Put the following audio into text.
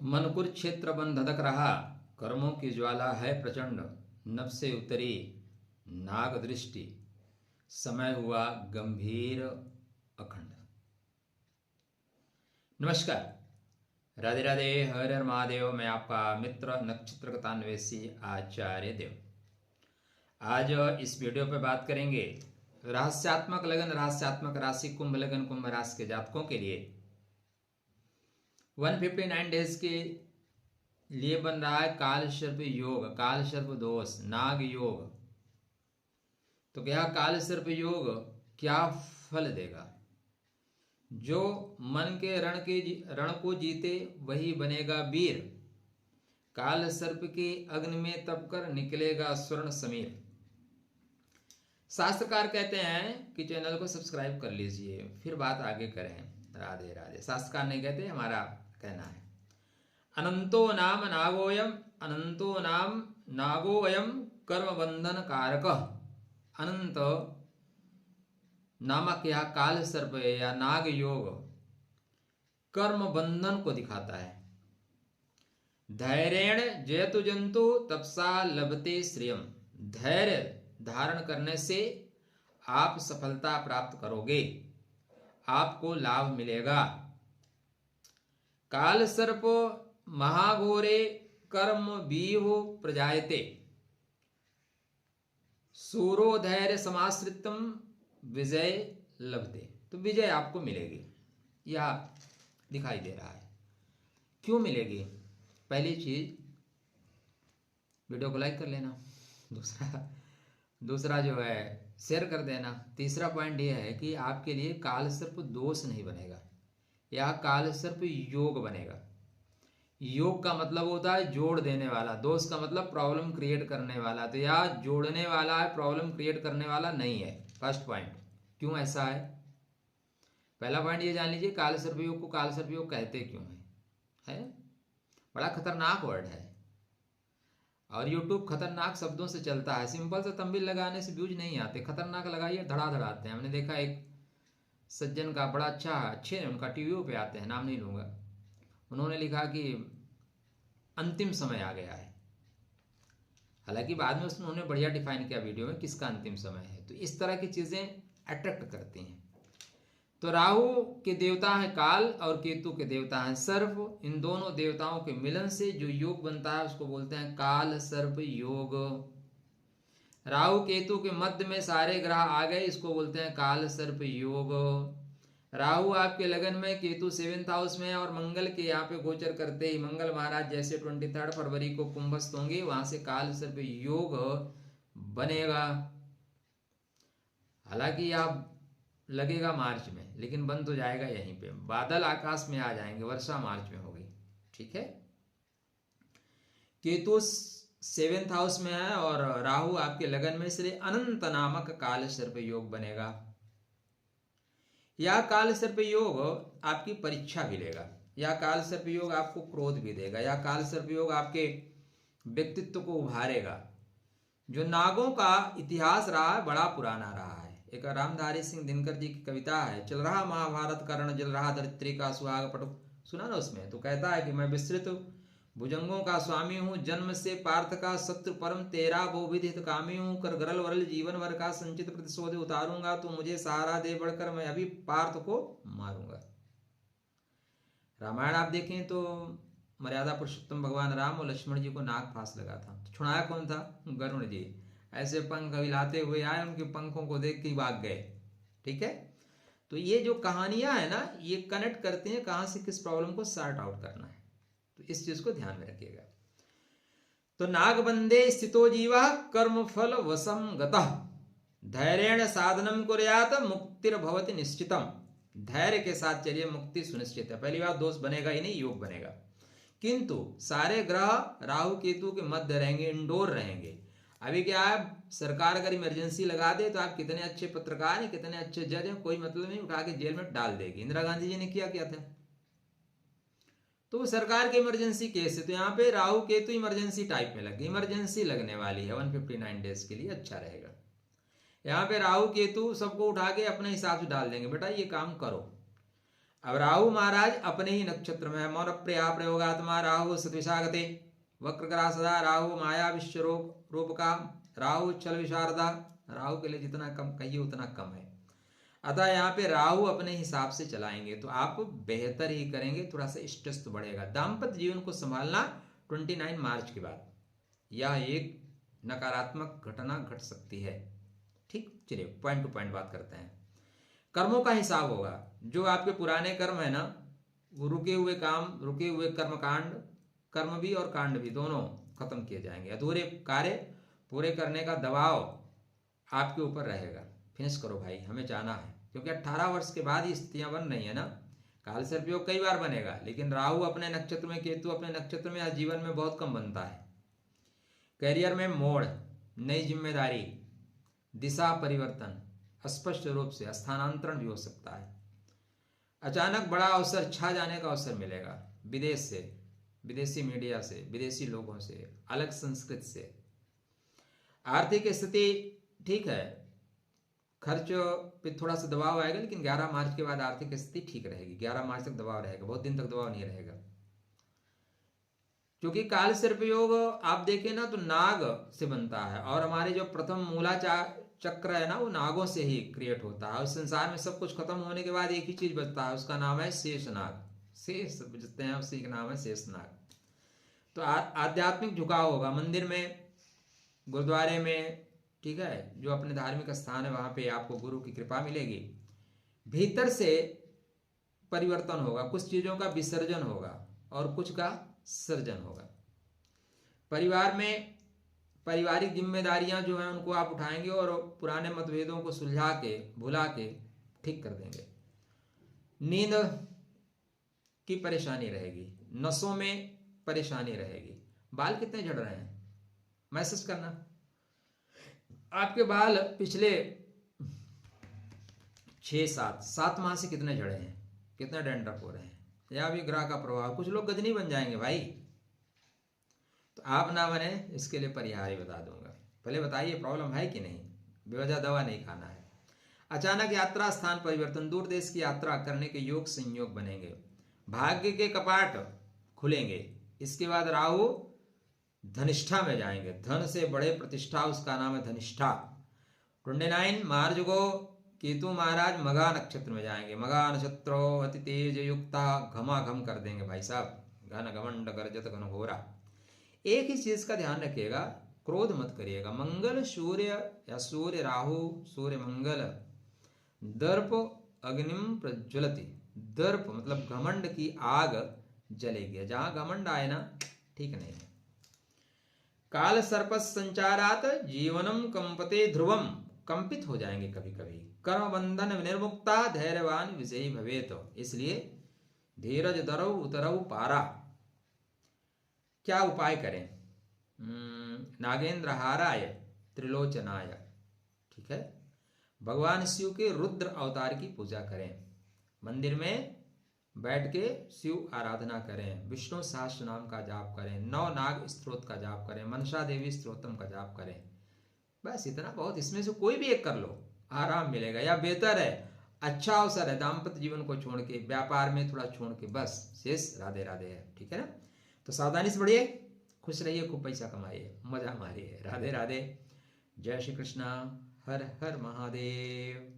मनकुर क्षेत्र बन धधक रहा, कर्मों की ज्वाला है प्रचंड, नभ से उतरी नाग दृष्टि, समय हुआ गंभीर अखंड। नमस्कार, राधे राधे, हर हर महादेव। मैं आपका मित्र नक्षत्र कथान्वेषी आचार्य देव। आज इस वीडियो पे बात करेंगे रहस्यात्मक लगन, रहस्यात्मक राशि कुंभ लगन, कुंभ राशि के जातकों के लिए 159 डेज के लिए बन रहा है काल सर्प योग, काल सर्प दोष, नाग योग। तो क्या काल सर्प योग क्या फल देगा? जो मन के रण को जीते वही बनेगा वीर, काल सर्प के अग्नि में तपकर निकलेगा स्वर्ण समीर। शास्त्रकार कहते हैं कि चैनल को सब्सक्राइब कर लीजिए, फिर बात आगे करें। राधे राधे। शास्त्रकार नहीं कहते, हमारा कहना है। अनंतो नाम नागोयम, अनंतो नाम नागोयम कर्म बंधन कारक। अनंत नामक यह काल सर्प या नाग योग कर्म बंधन को दिखाता है। धैर्येण जयतु जंतु तपसा लभते श्रियम। धैर्य धारण करने से आप सफलता प्राप्त करोगे, आपको लाभ मिलेगा। काल सर्प महाघोरे कर्म बीहो प्रजायते, सूरो धैर्य समाश्रितम विजय लभते। तो विजय आपको मिलेगी, यह दिखाई दे रहा है। क्यों मिलेगी? पहली चीज, वीडियो को लाइक कर लेना। दूसरा जो है शेयर कर देना। तीसरा पॉइंट यह है कि आपके लिए काल सर्प दोष नहीं बनेगा, यह काल सर्प योग बनेगा। योग का मतलब होता है जोड़ देने वाला, दोष का मतलब प्रॉब्लम क्रिएट करने वाला। तो यह जोड़ने वाला है, प्रॉब्लम क्रिएट करने वाला नहीं है। First point. क्यों ऐसा है? पहला पॉइंट ये जान लीजिए, काल सर्प योग को काल सर्प योग कहते क्यों है? बड़ा खतरनाक वर्ड है और यूट्यूब खतरनाक शब्दों से चलता है। सिंपल से तंबिल लगाने से व्यूज नहीं आते, खतरनाक लगाइए धड़ाधड़ आते हैं। हमने देखा एक सज्जन का बड़ा अच्छे उनका टीवी पे आते हैं, नाम नहीं लूंगा, उन्होंने लिखा कि अंतिम समय आ गया है। हालांकि बाद में उन्होंने बढ़िया डिफाइन किया वीडियो में किसका अंतिम समय है। तो इस तरह की चीजें अट्रैक्ट करती हैं। तो राहु के देवता है काल और केतु के देवता है सर्प। इन दोनों देवताओं के मिलन से जो योग बनता है उसको बोलते हैं काल सर्प योग। राहु केतु के मध्य में सारे ग्रह आ गए, इसको बोलते हैं काल सर्प योग। राहु आपके लगन में, केतु 7th हाउस में है और मंगल के यहाँ पे गोचर करते ही मंगल महाराज जैसे 23 फरवरी को कुंभस्थ होंगे, वहां से काल सर्प योग बनेगा। हालांकि आप लगेगा मार्च में, लेकिन बन तो जाएगा यहीं पे। बादल आकाश में आ जाएंगे, वर्षा मार्च में होगी। ठीक है। केतु 7th हाउस में है और राहु आपके लगन में, इसलिए अनंत नामक काल सर्प योग बनेगा। यह काल सर्प योग आपकी परीक्षा भी लेगा, यह काल सर्प योग आपको क्रोध भी देगा, यह काल सर्प योग आपके व्यक्तित्व को उभारेगा। जो नागों का इतिहास रहा है बड़ा पुराना रहा है। एक रामधारी सिंह दिनकर जी की कविता है, चल रहा महाभारत कर्ण जल रहा धरित्री का सुहाग पटु, सुना ना उसमें? तो कहता है कि मैं विस्तृत भुजंगों का स्वामी हूँ, जन्म से पार्थ का शत्रु परम तेरा बहुविध हितकामी हूँ, कर गरल वरल जीवन भर का संचित प्रतिशोध उतारूंगा, तो मुझे सहारा दे बढ़कर मैं अभी पार्थ को मारूंगा। रामायण आप देखें तो मर्यादा पुरुषोत्तम भगवान राम और लक्ष्मण जी को नाग फांस लगा था, तो छुड़ाया कौन था? गरुण जी। ऐसे पंख हिलाते हुए आए, उनके पंखों को देख के भाग गए। ठीक है। तो ये जो कहानियां है ना, ये कनेक्ट करते हैं कहां से किस प्रॉब्लम को सॉर्ट आउट करना है। तो इस चीज को ध्यान में रखिएगा। तो नागबंदे स्थितो जीवा कर्म फल वशम गतः, धैर्येण साधनम कुर्यात मुक्तिर्भवति निश्चितम। धैर्य के साथ चलिए, मुक्ति सुनिश्चित है। पहली बात, दोष बनेगा ही नहीं, योग बनेगा। किंतु सारे ग्रह राहु केतु के मध्य रहेंगे, इंडोर रहेंगे। अभी क्या है, सरकार अगर इमरजेंसी लगा दे तो आप कितने अच्छे पत्रकार हैं, कितने अच्छे जज हैं, कोई मतलब नहीं, उठा के जेल में डाल देगी। इंदिरा गांधी जी ने किया था। तो सरकार के इमरजेंसी केस है, तो यहाँ पे राहु केतु इमरजेंसी टाइप में लगे, इमरजेंसी लगने वाली है 159 डेज के लिए, अच्छा रहेगा। यहाँ पे राहु केतु सबको उठा के अपने हिसाब से डाल देंगे, बेटा ये काम करो। अब राहु महाराज अपने ही नक्षत्र में है। मौन प्रिया प्रयोगात्मा राहु सतविशागते वक्रकरा सदा राहु माया विश्व रूप का राहु छल विशारदा। राहु के लिए जितना कम कहिए उतना कम है। अतः यहाँ पे राहु अपने हिसाब से चलाएंगे तो आप बेहतर ही करेंगे। थोड़ा सा स्ट्रेस तो बढ़ेगा। दाम्पत्य जीवन को संभालना 29 मार्च के बाद यह एक नकारात्मक घटना घट सकती है। ठीक, चलिए पॉइंट टू पॉइंट बात करते हैं। कर्मों का हिसाब होगा। जो आपके पुराने कर्म है ना, वो रुके हुए काम, रुके हुए कर्मकांड, कर्म भी और कांड भी दोनों खत्म किए जाएंगे। अधूरे कार्य पूरे करने का दबाव आपके ऊपर रहेगा। फिनिश करो भाई, हमें जाना है। क्योंकि 18 वर्ष के बाद ये स्थितियां बन रही है ना। काल सर्प योग कई बार बनेगा, लेकिन राहु अपने नक्षत्र में, केतु अपने नक्षत्र में, आज जीवन में बहुत कम बनता है। करियर में मोड़, नई जिम्मेदारी, दिशा परिवर्तन, स्पष्ट रूप से स्थानांतरण भी हो सकता है। अचानक बड़ा अवसर, छा जाने का अवसर मिलेगा। विदेश से, विदेशी मीडिया से, विदेशी लोगों से, अलग संस्कृति से। आर्थिक स्थिति ठीक है, खर्च पे थोड़ा सा दबाव आएगा, लेकिन 11 मार्च के बाद आर्थिक स्थिति ठीक रहेगी। 11 मार्च तक दबाव रहेगा, बहुत दिन तक दबाव नहीं रहेगा। क्योंकि काल सर्प योग आप देखें ना तो नाग से बनता है, और हमारे जो प्रथम मूला चक्र है ना, वो नागों से ही क्रिएट होता है। और संसार में सब कुछ खत्म होने के बाद एक ही चीज बचता है, उसका नाम है शेषनाग। शेष बचते हैं, उसी का नाम है शेषनाग। तो आध्यात्मिक झुकाव होगा मंदिर में, गुरुद्वारे में, ठीक है, जो अपने धार्मिक स्थान है वहां पे आपको गुरु की कृपा मिलेगी। भीतर से परिवर्तन होगा, कुछ चीजों का विसर्जन होगा और कुछ का सर्जन होगा। परिवार में पारिवारिक जिम्मेदारियां जो हैं उनको आप उठाएंगे और पुराने मतभेदों को सुलझा के, भुला के ठीक कर देंगे। नींद की परेशानी रहेगी, नसों में परेशानी रहेगी। बाल कितने झड़ रहे हैं, मैसेज करना। आपके बाल पिछले 6-7 माह से कितने झड़े हैं, कितने डैंड्रफ हो रहे हैं, या भी ग्रह का प्रभाव। कुछ लोग गजनी बन जाएंगे भाई, तो आप ना बने, इसके लिए परिहार ही बता दूंगा। पहले बताइए प्रॉब्लम है कि नहीं, बेवजह दवा नहीं खाना है। अचानक यात्रा, स्थान परिवर्तन, दूर देश की यात्रा करने के योग संयोग बनेंगे। भाग्य के कपाट खुलेंगे। इसके बाद राहु धनिष्ठा में जाएंगे। धन से बड़े प्रतिष्ठा, उसका नाम है धनिष्ठा। 29 मार्च को केतु महाराज मघा नक्षत्र में जाएंगे। मघा नक्षत्रो अति तेज युक्ता, घमाघम कर देंगे भाई साहब, घन घमंड गर्जत घन घोरा। एक ही चीज का ध्यान रखिएगा, क्रोध मत करिएगा। मंगल सूर्य या सूर्य राहु, सूर्य मंगल, दर्प अग्निम प्रज्वलति। दर्प मतलब घमंड की आग जलेगी। जहां घमंड आए ना, ठीक नहीं है। काल सर्प संचारात जीवनम कंपते ध्रुवम, कंपित हो जाएंगे कभी कभी। कर्म बंधन निर्मुक्ता धैर्यवान विजयी भवेत। इसलिए धीरज धरौ उतरौ पारा। क्या उपाय करें? नागेंद्र हाराय त्रिलोचनाय, ठीक है, भगवान शिव के रुद्र अवतार की पूजा करें। मंदिर में बैठ के शिव आराधना करें। विष्णु सहस्त्र नाम का जाप करें। 9 नाग स्त्रोत का जाप करें। मनसा देवी स्त्रोत्रम का जाप करें। बस इतना बहुत। इसमें से कोई भी एक कर लो, आराम मिलेगा। या बेहतर है, अच्छा अवसर है, दाम्पत्य जीवन को छोड़ के, व्यापार में थोड़ा छोड़ के, बस शेष राधे राधे है। ठीक है ना? तो सावधानी से बढ़िए, खुश रहिए, खूब पैसा कमाइए, मजा मारिए। राधे राधे, जय श्री कृष्णा, हर हर महादेव।